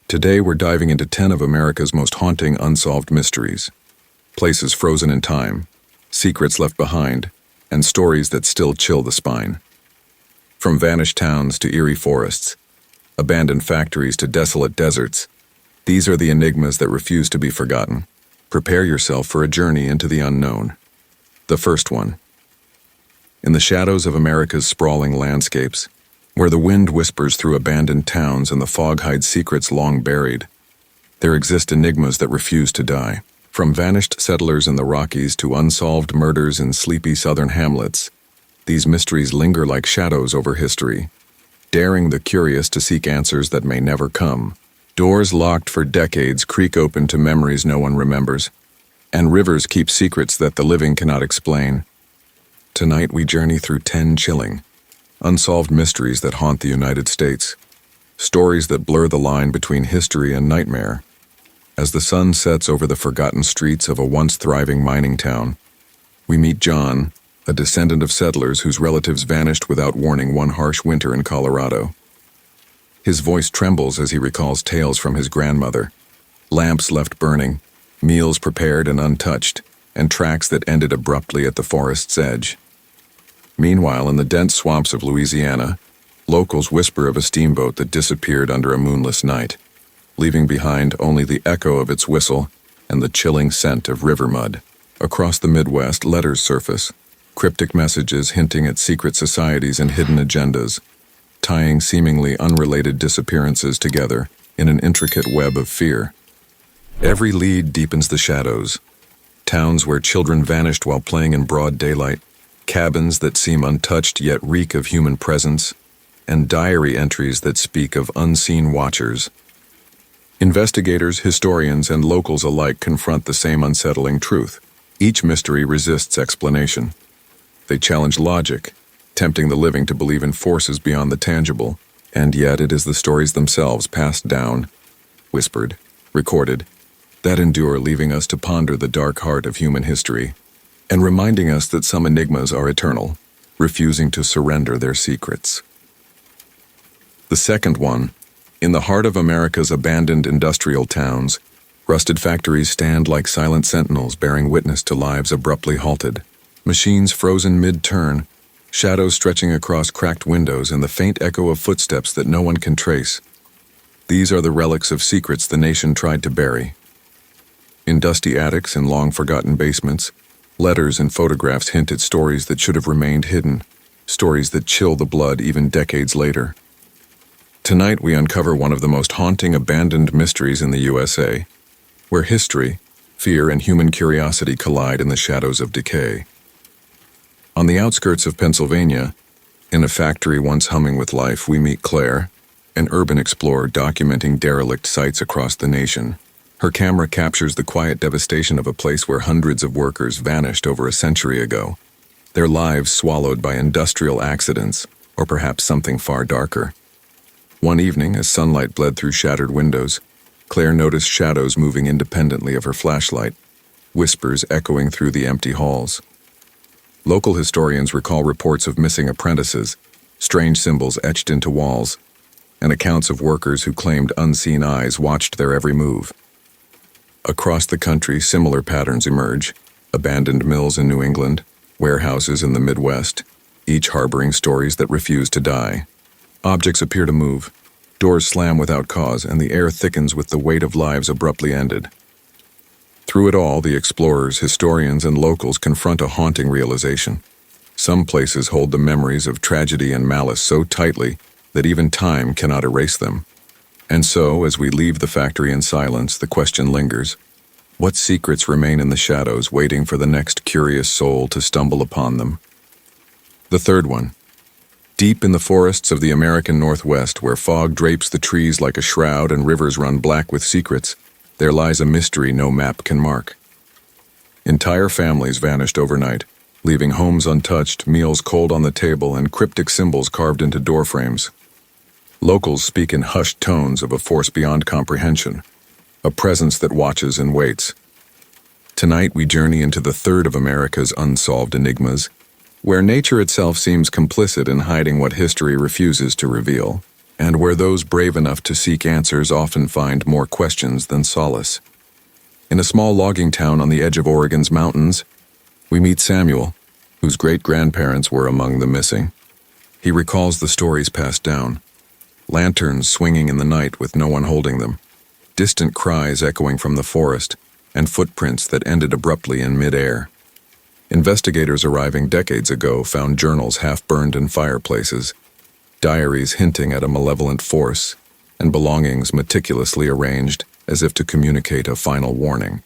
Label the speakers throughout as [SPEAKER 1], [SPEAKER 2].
[SPEAKER 1] Today we're diving into 10 of America's most haunting unsolved mysteries. Places frozen in time, secrets left behind, and stories that still chill the spine. From vanished towns to eerie forests, abandoned factories to desolate deserts, these are the enigmas that refuse to be forgotten. Prepare yourself for a journey into the unknown. The first one. In the shadows of America's sprawling landscapes, where the wind whispers through abandoned towns and the fog hides secrets long buried, there exist enigmas that refuse to die. From vanished settlers in the Rockies to unsolved murders in sleepy southern hamlets, these mysteries linger like shadows over history, daring the curious to seek answers that may never come. Doors locked for decades creak open to memories no one remembers, and rivers keep secrets that the living cannot explain. Tonight we journey through 10 chilling, unsolved mysteries that haunt the United States, stories that blur the line between history and nightmare. As the sun sets over the forgotten streets of a once thriving mining town, we meet John, a descendant of settlers whose relatives vanished without warning one harsh winter in Colorado. His voice trembles as he recalls tales from his grandmother, lamps left burning, meals prepared and untouched, and tracks that ended abruptly at the forest's edge. Meanwhile, in the dense swamps of Louisiana, locals whisper of a steamboat that disappeared under a moonless night, leaving behind only the echo of its whistle and the chilling scent of river mud. Across the Midwest, letters surface, cryptic messages hinting at secret societies and hidden agendas, tying seemingly unrelated disappearances together in an intricate web of fear. Every lead deepens the shadows. Towns where children vanished while playing in broad daylight, cabins that seem untouched yet reek of human presence, and diary entries that speak of unseen watchers. Investigators, historians, and locals alike confront the same unsettling truth. Each mystery resists explanation. They challenge logic, tempting the living to believe in forces beyond the tangible, and yet it is the stories themselves passed down, whispered, recorded, that endure, leaving us to ponder the dark heart of human history, and reminding us that some enigmas are eternal, refusing to surrender their secrets. The second one, in the heart of America's abandoned industrial towns, rusted factories stand like silent sentinels bearing witness to lives abruptly halted, machines frozen mid-turn, shadows stretching across cracked windows, and the faint echo of footsteps that no one can trace. These are the relics of secrets the nation tried to bury. In dusty attics and long-forgotten basements, letters and photographs hint at stories that should have remained hidden, stories that chill the blood even decades later. Tonight we uncover one of the most haunting abandoned mysteries in the USA, where history, fear, and human curiosity collide in the shadows of decay. On the outskirts of Pennsylvania, in a factory once humming with life, we meet Claire, an urban explorer documenting derelict sites across the nation. Her camera captures the quiet devastation of a place where hundreds of workers vanished over a century ago, their lives swallowed by industrial accidents, or perhaps something far darker. One evening, as sunlight bled through shattered windows, Claire noticed shadows moving independently of her flashlight, whispers echoing through the empty halls. Local historians recall reports of missing apprentices, strange symbols etched into walls, and accounts of workers who claimed unseen eyes watched their every move. Across the country, similar patterns emerge: abandoned mills in New England, warehouses in the Midwest, each harboring stories that refuse to die. Objects appear to move, doors slam without cause, and the air thickens with the weight of lives abruptly ended. Through it all, the explorers, historians, and locals confront a haunting realization. Some places hold the memories of tragedy and malice so tightly that even time cannot erase them. And so, as we leave the factory in silence, the question lingers: what secrets remain in the shadows, waiting for the next curious soul to stumble upon them? The third one. Deep in the forests of the American Northwest, where fog drapes the trees like a shroud and rivers run black with secrets, there lies a mystery no map can mark. Entire families vanished overnight, leaving homes untouched, meals cold on the table, and cryptic symbols carved into doorframes. Locals speak in hushed tones of a force beyond comprehension, a presence that watches and waits. Tonight we journey into the third of America's unsolved enigmas, where nature itself seems complicit in hiding what history refuses to reveal. and where those brave enough to seek answers often find more questions than solace. In a small logging town on the edge of Oregon's mountains, we meet Samuel, whose great-grandparents were among the missing. He recalls the stories passed down, lanterns swinging in the night with no one holding them, distant cries echoing from the forest, and footprints that ended abruptly in mid-air. Investigators arriving decades ago found journals half-burned in fireplaces, diaries hinting at a malevolent force, and belongings meticulously arranged as if to communicate a final warning.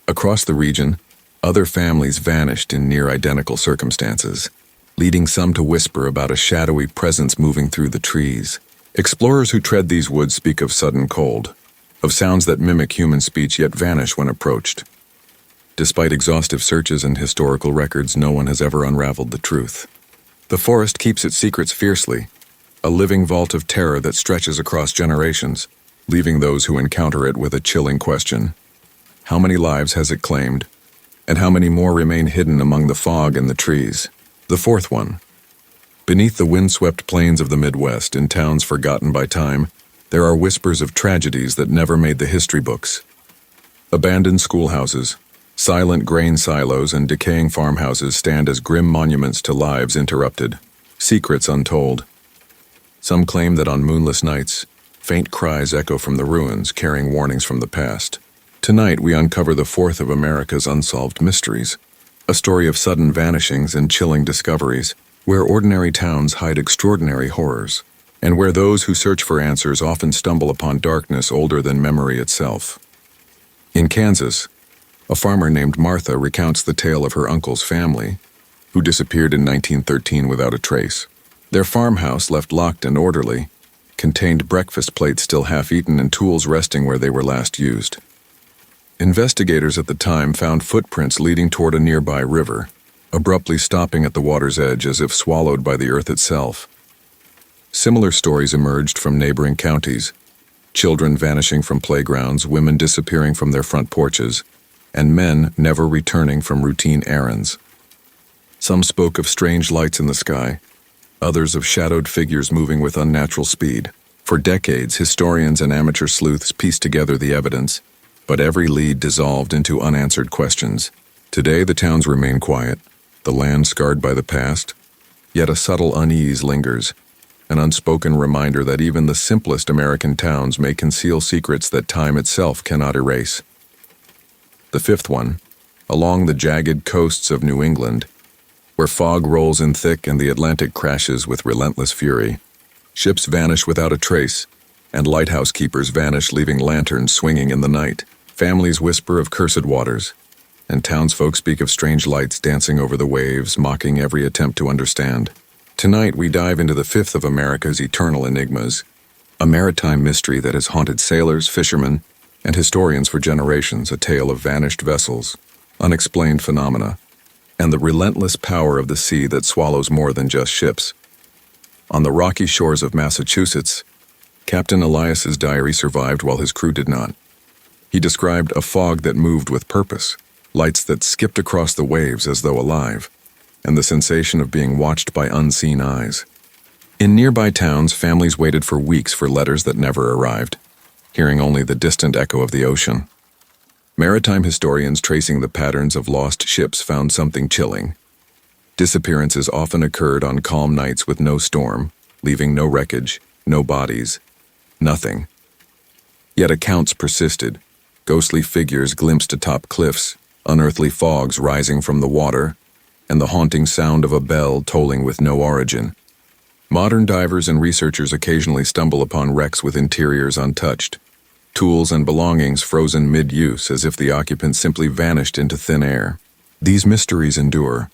[SPEAKER 1] Across the region, other families vanished in near-identical circumstances, leading some to whisper about a shadowy presence moving through the trees. Explorers who tread these woods speak of sudden cold, of sounds that mimic human speech yet vanish when approached. Despite exhaustive searches and historical records, no one has ever unraveled the truth. The forest keeps its secrets fiercely, a living vault of terror that stretches across generations, leaving those who encounter it with a chilling question. How many lives has it claimed? And how many more remain hidden among the fog and the trees? The fourth one. Beneath the windswept plains of the Midwest, in towns forgotten by time, there are whispers of tragedies that never made the history books. Abandoned schoolhouses, silent grain silos, and decaying farmhouses stand as grim monuments to lives interrupted, secrets untold. Some claim that on moonless nights, faint cries echo from the ruins, carrying warnings from the past. Tonight, we uncover the fourth of America's unsolved mysteries, a story of sudden vanishings and chilling discoveries, where ordinary towns hide extraordinary horrors, and where those who search for answers often stumble upon darkness older than memory itself. In Kansas, a farmer named Martha recounts the tale of her uncle's family, who disappeared in 1913 without a trace. Their farmhouse, left locked and orderly, contained breakfast plates still half-eaten and tools resting where they were last used. Investigators at the time found footprints leading toward a nearby river, abruptly stopping at the water's edge as if swallowed by the earth itself. Similar stories emerged from neighboring counties, children vanishing from playgrounds, women disappearing from their front porches, and men never returning from routine errands. Some spoke of strange lights in the sky, others of shadowed figures moving with unnatural speed. For decades, historians and amateur sleuths pieced together the evidence, but every lead dissolved into unanswered questions. Today, the towns remain quiet, the land scarred by the past, yet a subtle unease lingers, an unspoken reminder that even the simplest American towns may conceal secrets that time itself cannot erase. The fifth one, along the jagged coasts of New England, where fog rolls in thick and the Atlantic crashes with relentless fury. Ships vanish without a trace, and lighthouse keepers vanish, leaving lanterns swinging in the night. Families whisper of cursed waters, and townsfolk speak of strange lights dancing over the waves, mocking every attempt to understand. Tonight, we dive into the fifth of America's eternal enigmas, a maritime mystery that has haunted sailors, fishermen, and historians for generations, a tale of vanished vessels, unexplained phenomena, and the relentless power of the sea that swallows more than just ships. On the rocky shores of Massachusetts, Captain Elias's diary survived while his crew did not. He described a fog that moved with purpose, lights that skipped across the waves as though alive, and the sensation of being watched by unseen eyes. In nearby towns, families waited for weeks for letters that never arrived, hearing only the distant echo of the ocean. Maritime historians tracing the patterns of lost ships found something chilling. Disappearances often occurred on calm nights with no storm, leaving no wreckage, no bodies, nothing. Yet accounts persisted, ghostly figures glimpsed atop cliffs, unearthly fogs rising from the water, and the haunting sound of a bell tolling with no origin. Modern divers and researchers occasionally stumble upon wrecks with interiors untouched, tools and belongings frozen mid-use as if the occupants simply vanished into thin air. These mysteries endure,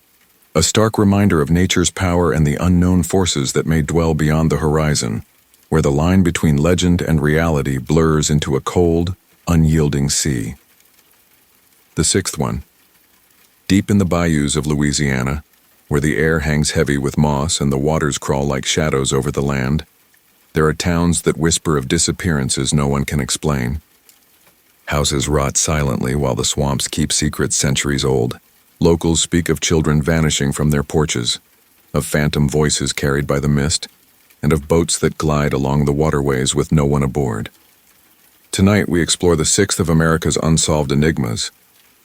[SPEAKER 1] a stark reminder of nature's power and the unknown forces that may dwell beyond the horizon, where the line between legend and reality blurs into a cold, unyielding sea. The sixth one. Deep in the bayous of Louisiana, where the air hangs heavy with moss and the waters crawl like shadows over the land, there are towns that whisper of disappearances no one can explain. Houses rot silently while the swamps keep secrets centuries old. Locals speak of children vanishing from their porches, of phantom voices carried by the mist, and of boats that glide along the waterways with no one aboard. Tonight we explore the sixth of America's unsolved enigmas,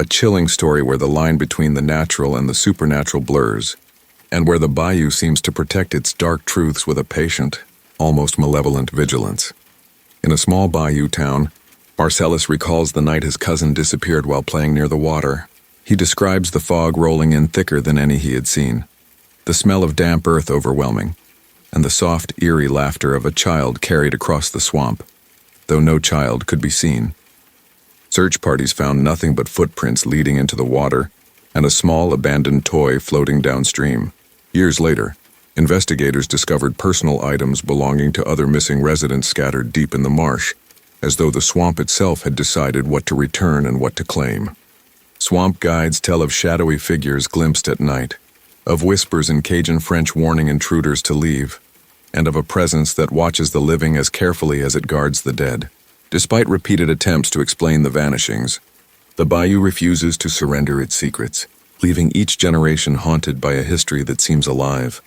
[SPEAKER 1] a chilling story where the line between the natural and the supernatural blurs, and where the bayou seems to protect its dark truths with a patient, almost malevolent vigilance. In a small bayou town, Marcellus recalls the night his cousin disappeared while playing near the water. He describes the fog rolling in thicker than any he had seen, the smell of damp earth overwhelming, and the soft, eerie laughter of a child carried across the swamp, though no child could be seen. Search parties found nothing but footprints leading into the water and a small abandoned toy floating downstream. Years later, investigators discovered personal items belonging to other missing residents scattered deep in the marsh, as though the swamp itself had decided what to return and what to claim. Swamp guides tell of shadowy figures glimpsed at night, of whispers in Cajun French warning intruders to leave, and of a presence that watches the living as carefully as it guards the dead. Despite repeated attempts to explain the vanishings, the bayou refuses to surrender its secrets, leaving each generation haunted by a history that seems alive,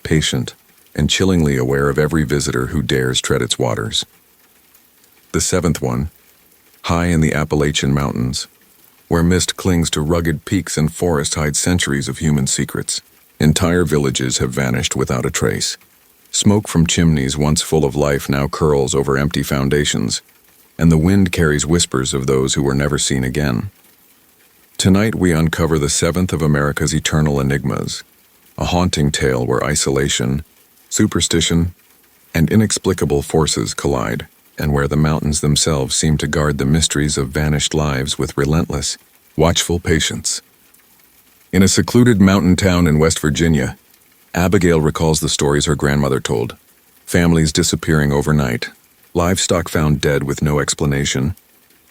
[SPEAKER 1] patient, and chillingly aware of every visitor who dares tread its waters. The seventh one, high in the Appalachian Mountains, where mist clings to rugged peaks and forests hide centuries of human secrets. Entire villages have vanished without a trace. Smoke from chimneys once full of life now curls over empty foundations, and the wind carries whispers of those who were never seen again. Tonight we uncover the seventh of America's eternal enigmas, a haunting tale where isolation, superstition, and inexplicable forces collide, and where the mountains themselves seem to guard the mysteries of vanished lives with relentless, watchful patience. In a secluded mountain town in West Virginia, Abigail recalls the stories her grandmother told. Families disappearing overnight, livestock found dead with no explanation,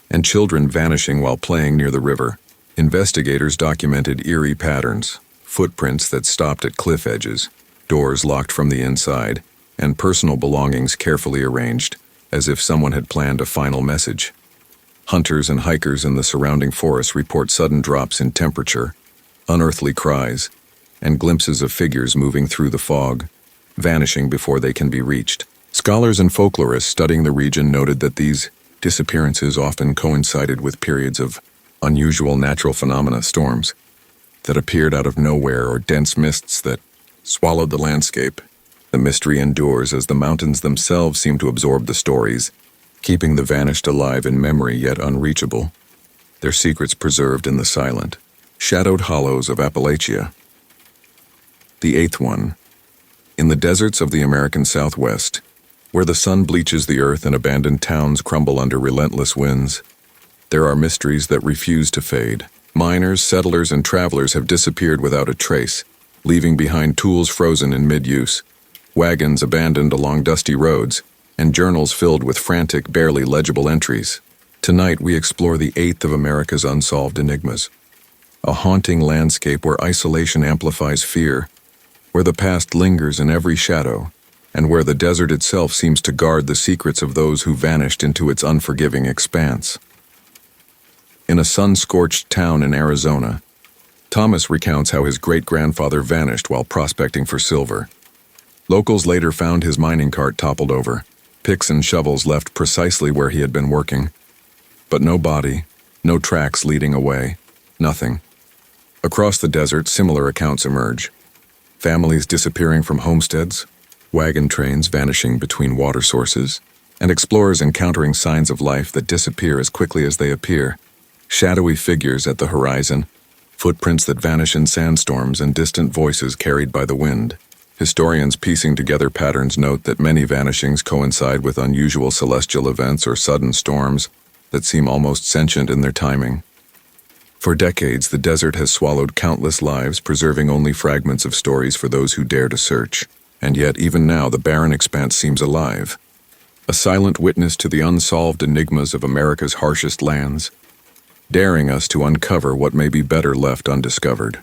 [SPEAKER 1] and children vanishing while playing near the river. Investigators documented eerie patterns, footprints that stopped at cliff edges, doors locked from the inside, and personal belongings carefully arranged, as if someone had planned a final message. Hunters and hikers in the surrounding forest report sudden drops in temperature, unearthly cries, and glimpses of figures moving through the fog, vanishing before they can be reached. Scholars and folklorists studying the region noted that these disappearances often coincided with periods of unusual natural phenomena, storms that appeared out of nowhere or dense mists that swallowed the landscape. The mystery endures as the mountains themselves seem to absorb the stories, keeping the vanished alive in memory yet unreachable, their secrets preserved in the silent, shadowed hollows of Appalachia. The eighth one. In the deserts of the American Southwest, where the sun bleaches the earth and abandoned towns crumble under relentless winds, there are mysteries that refuse to fade. Miners, settlers, and travelers have disappeared without a trace, leaving behind tools frozen in mid-use, wagons abandoned along dusty roads, and journals filled with frantic, barely legible entries. Tonight we explore the eighth of America's unsolved enigmas, a haunting landscape where isolation amplifies fear, where the past lingers in every shadow, and where the desert itself seems to guard the secrets of those who vanished into its unforgiving expanse. In a sun-scorched town in Arizona, Thomas recounts how his great-grandfather vanished while prospecting for silver. Locals later found his mining cart toppled over, picks and shovels left precisely where he had been working. But no body, no tracks leading away, nothing. Across the desert, similar accounts emerge. Families disappearing from homesteads, wagon trains vanishing between water sources, and explorers encountering signs of life that disappear as quickly as they appear. Shadowy figures at the horizon, footprints that vanish in sandstorms, and distant voices carried by the wind. Historians piecing together patterns note that many vanishings coincide with unusual celestial events or sudden storms that seem almost sentient in their timing. For decades, the desert has swallowed countless lives, preserving only fragments of stories for those who dare to search. And yet, even now, the barren expanse seems alive, a silent witness to the unsolved enigmas of America's harshest lands, daring us to uncover what may be better left undiscovered.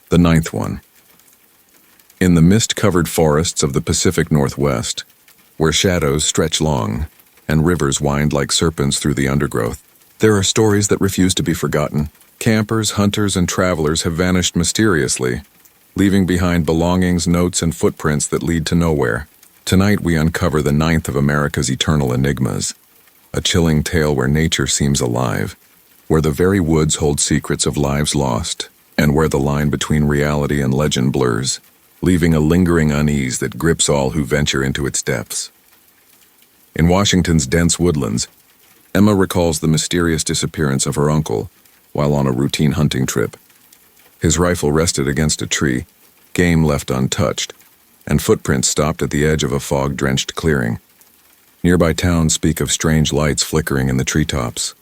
[SPEAKER 1] The ninth one. In the mist-covered forests of the Pacific Northwest, where shadows stretch long and rivers wind like serpents through the undergrowth, there are stories that refuse to be forgotten. Campers, hunters, and travelers have vanished mysteriously, leaving behind belongings, notes, and footprints that lead to nowhere. Tonight we uncover the ninth of America's eternal enigmas, a chilling tale where nature seems alive, where the very woods hold secrets of lives lost, and where the line between reality and legend blurs, leaving a lingering unease that grips all who venture into its depths. In Washington's dense woodlands, Emma recalls the mysterious disappearance of her uncle while on a routine hunting trip. His rifle rested against a tree, game left untouched, and footprints stopped at the edge of a fog-drenched clearing. Nearby towns speak of strange lights flickering in the treetops,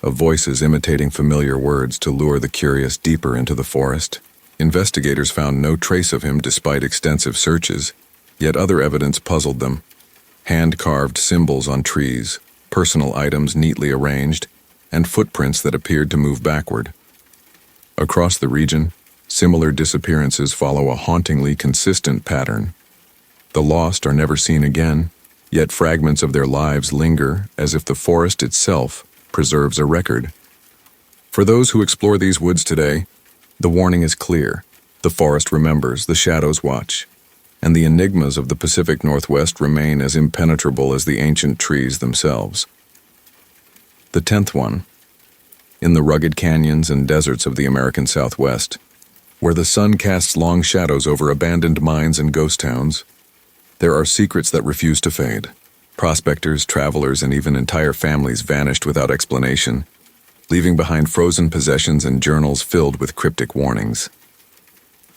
[SPEAKER 1] of voices imitating familiar words to lure the curious deeper into the forest. Investigators found no trace of him despite extensive searches, yet other evidence puzzled them. Hand-carved symbols on trees, personal items neatly arranged, and footprints that appeared to move backward. Across the region, similar disappearances follow a hauntingly consistent pattern. The lost are never seen again, yet fragments of their lives linger as if the forest itself preserves a record. For those who explore these woods today, the warning is clear. The forest remembers, the shadows watch, and the enigmas of the Pacific Northwest remain as impenetrable as the ancient trees themselves. The 10th one. In the rugged canyons and deserts of the American Southwest, where the sun casts long shadows over abandoned mines and ghost towns, there are secrets that refuse to fade. Prospectors, travelers, and even entire families vanished without explanation, leaving behind frozen possessions and journals filled with cryptic warnings.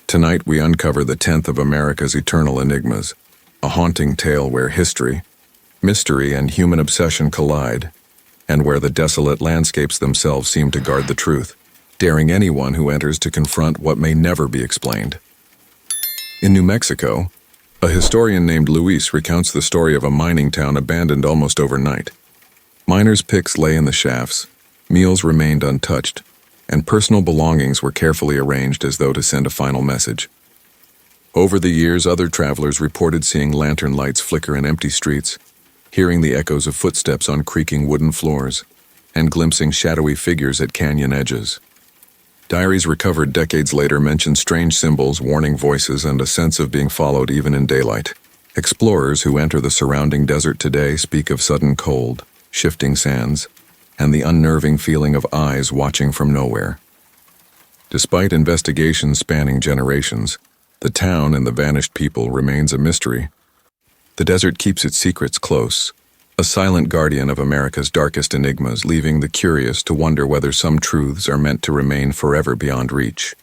[SPEAKER 1] Tonight we uncover the 10th of America's eternal enigmas, a haunting tale where history, mystery, and human obsession collide, and where the desolate landscapes themselves seem to guard the truth, daring anyone who enters to confront what may never be explained. In New Mexico, a historian named Luis recounts the story of a mining town abandoned almost overnight. Miners' picks lay in the shafts, meals remained untouched, and personal belongings were carefully arranged as though to send a final message. Over the years, other travelers reported seeing lantern lights flicker in empty streets, hearing the echoes of footsteps on creaking wooden floors, and glimpsing shadowy figures at canyon edges. Diaries recovered decades later mention strange symbols, warning voices, and a sense of being followed even in daylight. Explorers who enter the surrounding desert today speak of sudden cold, shifting sands, and the unnerving feeling of eyes watching from nowhere. Despite investigations spanning generations, the town and the vanished people remains a mystery. The desert keeps its secrets close, a silent guardian of America's darkest enigmas, leaving the curious to wonder whether some truths are meant to remain forever beyond reach.